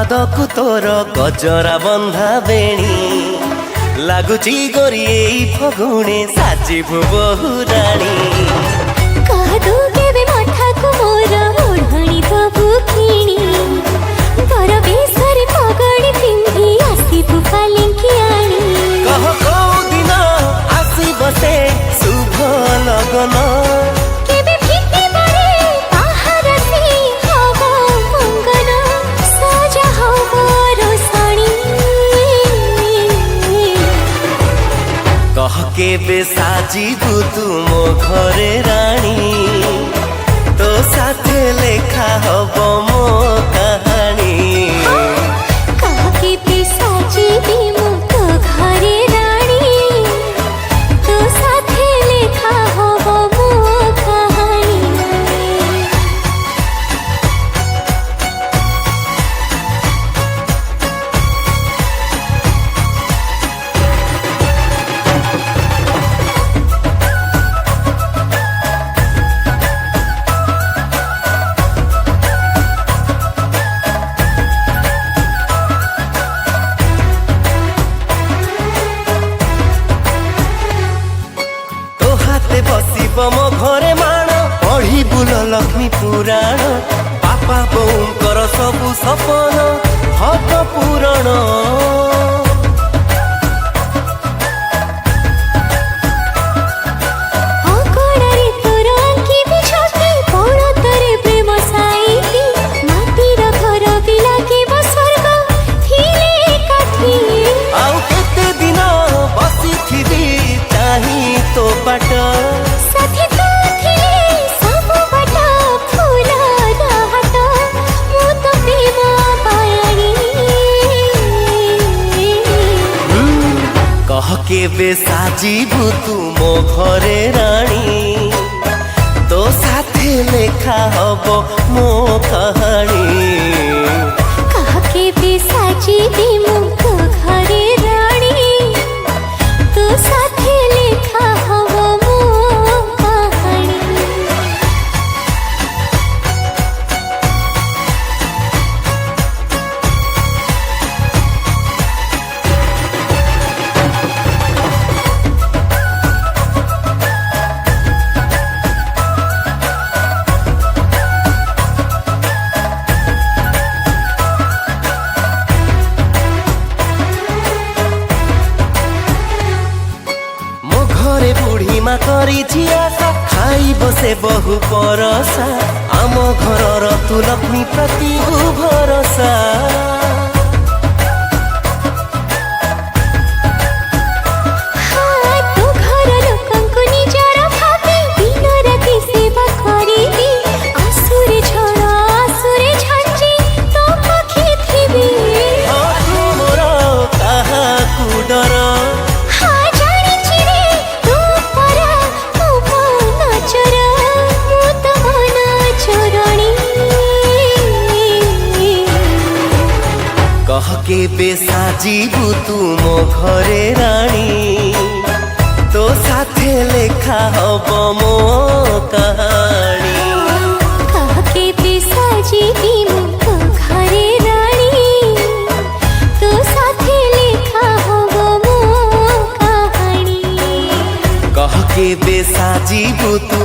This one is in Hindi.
पादकु तोर गजरा बंधा बेणी लगुची गोरी फगुणे साजिबु बहुराणी कहदु केबे मठाकु मोर ओढ़णी दबु किणी तोर बेसरे पगड़ी पिंधी आसीबु पालिंकी आणी कह कौ दिन आसी बसे शुभ लगन केबे फिटे बरे पहारसी हव मंगन सजा हव रोसणी कह केबे साजिबु तू मो घरे रानी तो साथे लेखा हब मो कहानी कह केबे साजिबी मु तो घरे रानी तो साथे लेखा हव मो कहानी बसिब मो घरे माण पढ़ी बुल लक्ष्मी पुराण बापा बोऊंकर सबु सपन हब पूरण अगणारे तोर आंकिबी छवि पौड़तरे प्रेम साईबी माटीर घर भी लागिब स्वर्ग थिले एकाठी आउ केते दिन बसिथिबी चाही तो बाट साथी तो थिले सब बाट फूलर हाट मु तो प्रेम पायाणी कह केबे साजिबु तू मो घरे रानी तो साथे लेखा हब मो कहानी कह केबे साजिबी मु तो घरे रानी तो साथे लेखा हव मो कहानी घरे बुढ़ी मा करी झियासा खाई बसे बहु परसा आम घर तू लक्ष्मी प्रति भरोसा हाँ तो घर लोकंकु निजर भाबी दिन राति सेवा करिबी आसुरे झड़ आसुरे झंझी तो पाखी थिबी तुमर कहा डर हाँ जानिछि रे तू परा मो मन चोर मु तो मन चोरणी कह केबे साजिबु तू मो घरे रानी तो साथे लेखा हब मो कहानी कह केबे साजिबी मु तो घरे रानी तो साथे लेखा हव मो कहानी कह केबे साजिबु तू